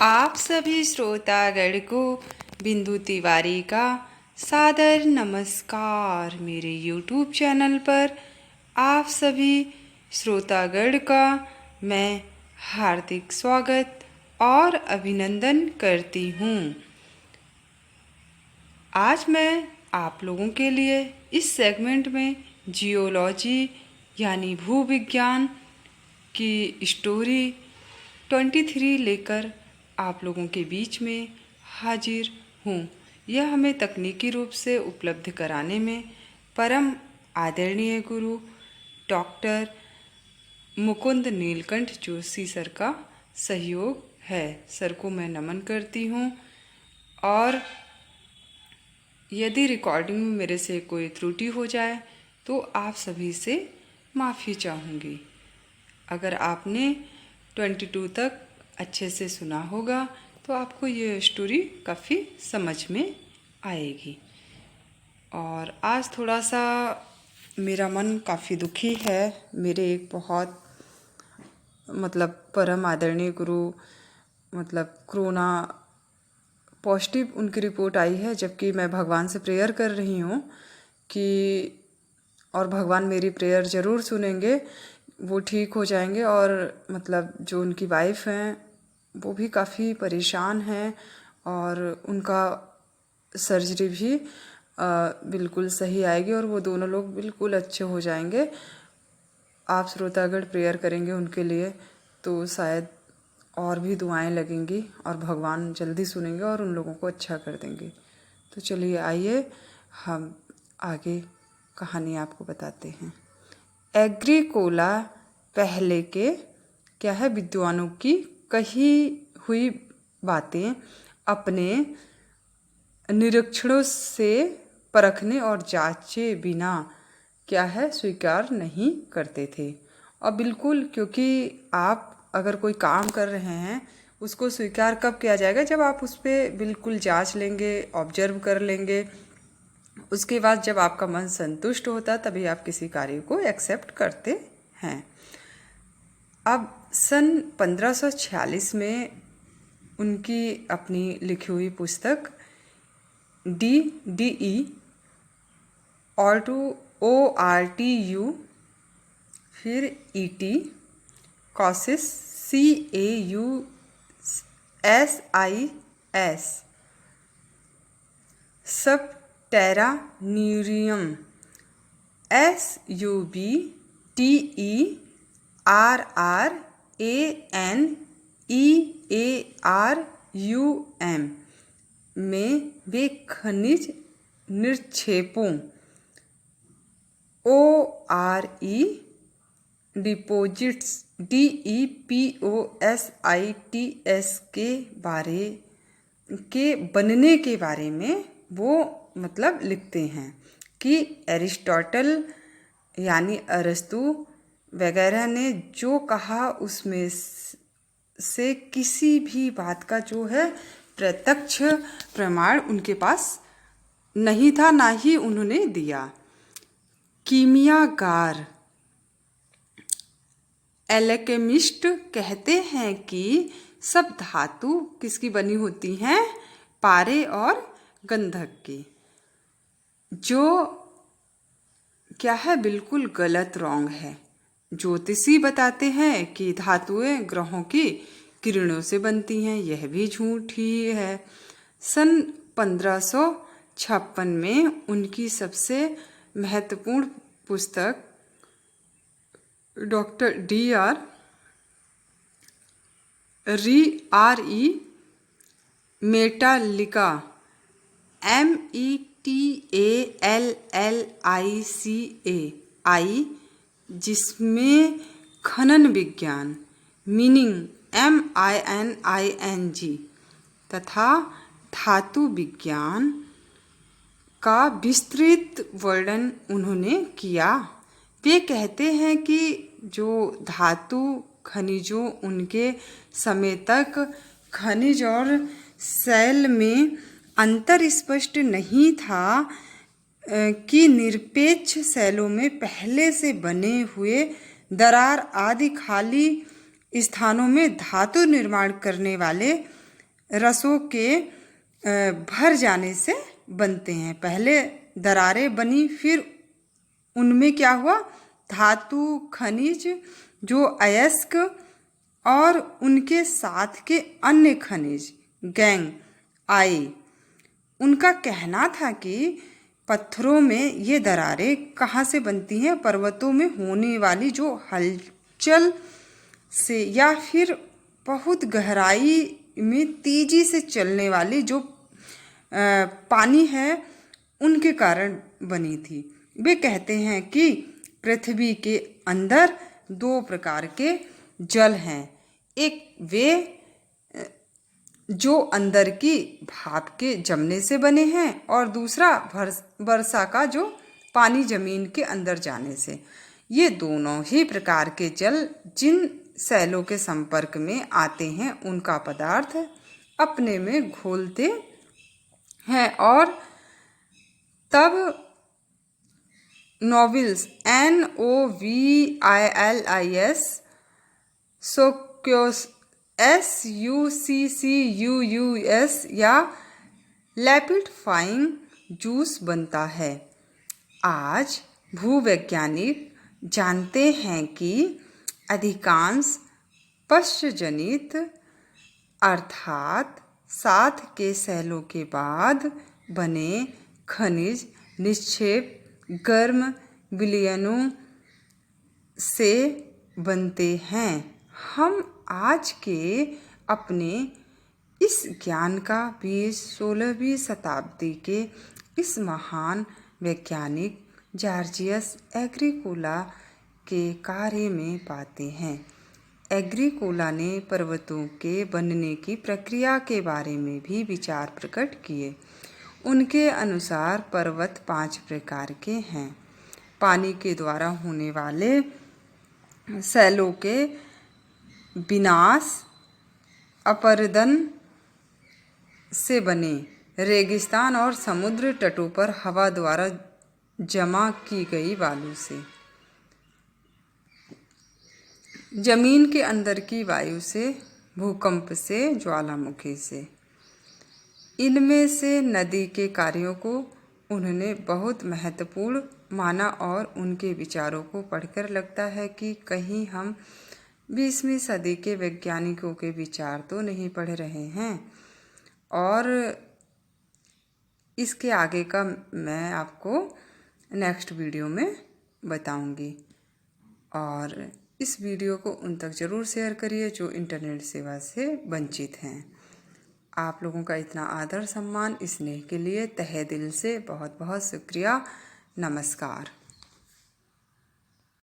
आप सभी श्रोतागण को बिंदु तिवारी का सादर नमस्कार। मेरे YouTube चैनल पर आप सभी श्रोतागण का मैं हार्दिक स्वागत और अभिनंदन करती हूँ। आज मैं आप लोगों के लिए इस सेगमेंट में जियोलॉजी यानी भूविज्ञान की स्टोरी 23 लेकर आप लोगों के बीच में हाजिर हूँ। यह हमें तकनीकी रूप से उपलब्ध कराने में परम आदरणीय गुरु डॉक्टर मुकुंद नीलकंठ जोशी सर का सहयोग है। सर को मैं नमन करती हूँ और यदि रिकॉर्डिंग में मेरे से कोई त्रुटि हो जाए तो आप सभी से माफ़ी चाहूँगी। अगर आपने 22 तक अच्छे से सुना होगा तो आपको ये स्टोरी काफ़ी समझ में आएगी। और आज थोड़ा सा मेरा मन काफ़ी दुखी है। मेरे एक बहुत परम आदरणीय गुरु कोरोना पॉजिटिव उनकी रिपोर्ट आई है, जबकि मैं भगवान से प्रेयर कर रही हूँ कि और भगवान मेरी प्रेयर ज़रूर सुनेंगे, वो ठीक हो जाएंगे। और जो उनकी वाइफ हैं वो भी काफ़ी परेशान हैं और उनका सर्जरी भी बिल्कुल सही आएगी और वो दोनों लोग बिल्कुल अच्छे हो जाएंगे। आप श्रोतागण प्रेयर करेंगे उनके लिए तो शायद और भी दुआएं लगेंगी और भगवान जल्दी सुनेंगे और उन लोगों को अच्छा कर देंगे। तो चलिए आइए हम आगे कहानी आपको बताते हैं। एग्रीकोला पहले के क्या है विद्वानों की कही हुई बातें अपने निरीक्षणों से परखने और जांचे बिना क्या है स्वीकार नहीं करते थे। और बिल्कुल, क्योंकि आप अगर कोई काम कर रहे हैं उसको स्वीकार कब किया जाएगा, जब आप उस पर बिल्कुल जांच लेंगे, ऑब्जर्व कर लेंगे। उसके बाद जब आपका मन संतुष्ट होता तभी आप किसी कार्य को एक्सेप्ट करते हैं। अब सन 1546 में उनकी अपनी लिखी हुई पुस्तक DDE ORTU फिर ET कॉसिस CAUSIS सब टेरान्यूरियम SUBTRRANEARUM में वे खनिज निक्षेपों ORE डिपोजिट्स DEPOSITS के बनने के बारे में वो लिखते हैं कि एरिस्टोटल यानी अरस्तु वगैरह ने जो कहा उसमें से किसी भी बात का जो है प्रत्यक्ष प्रमाण उनके पास नहीं था, ना ही उन्होंने दिया। कीमियाकार एल्केमिस्ट कहते हैं कि सब धातु किसकी बनी होती हैं, पारे और गंधक की, जो क्या है बिल्कुल गलत रॉन्ग है। ज्योतिषी बताते हैं कि धातुएं ग्रहों की किरणों से बनती हैं, यह भी झूठ ही है। सन 1556 में उनकी सबसे महत्वपूर्ण पुस्तक डॉक्टर DR मेटालिका METALLICA जिसमें खनन विज्ञान MINING तथा धातु विज्ञान का विस्तृत वर्णन उन्होंने किया। वे कहते हैं कि जो धातु खनिजों उनके समय तक खनिज और शैल में अंतर स्पष्ट नहीं था कि निरपेक्ष शैलों में पहले से बने हुए दरार आदि खाली स्थानों में धातु निर्माण करने वाले रसों के भर जाने से बनते हैं। पहले दरारें बनी, फिर उनमें क्या हुआ, धातु, खनिज, जो अयस्क और उनके साथ के अन्य खनिज गैंग आए। उनका कहना था कि पत्थरों में ये दरारें कहाँ से बनती हैं, पर्वतों में होने वाली जो हलचल से या फिर बहुत गहराई में तेजी से चलने वाली जो पानी है उनके कारण बनी थी। वे कहते हैं कि पृथ्वी के अंदर दो प्रकार के जल हैं, एक वे जो अंदर की भाप के जमने से बने हैं और दूसरा वर्षा का जो पानी जमीन के अंदर जाने से। ये दोनों ही प्रकार के जल जिन सैलों के संपर्क में आते हैं उनका पदार्थ अपने में घोलते हैं और तब नोविल्स NOVILIS SUCCUUS या लैपिडिफाइंग जूस बनता है। आज भूवैज्ञानिक जानते हैं कि अधिकांश पश्चजनित अर्थात साथ के सैलों के बाद बने खनिज निक्षेप गर्म विलयनों से बनते हैं। हम आज के अपने इस ज्ञान का बीज 16वीं शताब्दी के इस महान वैज्ञानिक जॉर्जियस एग्रीकोला के कार्य में पाते हैं। एग्रीकोला ने पर्वतों के बनने की प्रक्रिया के बारे में भी विचार प्रकट किए। उनके अनुसार पर्वत 5 प्रकार के हैं। पानी के द्वारा होने वाले सैलों के विनाश, अपरदन से बने, रेगिस्तान और समुद्र तटों पर हवा द्वारा जमा की गई बालू से, जमीन के अंदर की वायु से, भूकंप से, ज्वालामुखी से। इनमें से नदी के कार्यों को उन्होंने बहुत महत्वपूर्ण माना और उनके विचारों को पढ़कर लगता है कि कहीं हम 20वीं सदी के वैज्ञानिकों के विचार तो नहीं पढ़ रहे हैं। और इसके आगे का मैं आपको नेक्स्ट वीडियो में बताऊंगी। और इस वीडियो को उन तक ज़रूर शेयर करिए जो इंटरनेट सेवा से वंचित हैं। आप लोगों का इतना आदर सम्मान, स्नेह के लिए तहे दिल से बहुत बहुत शुक्रिया। नमस्कार।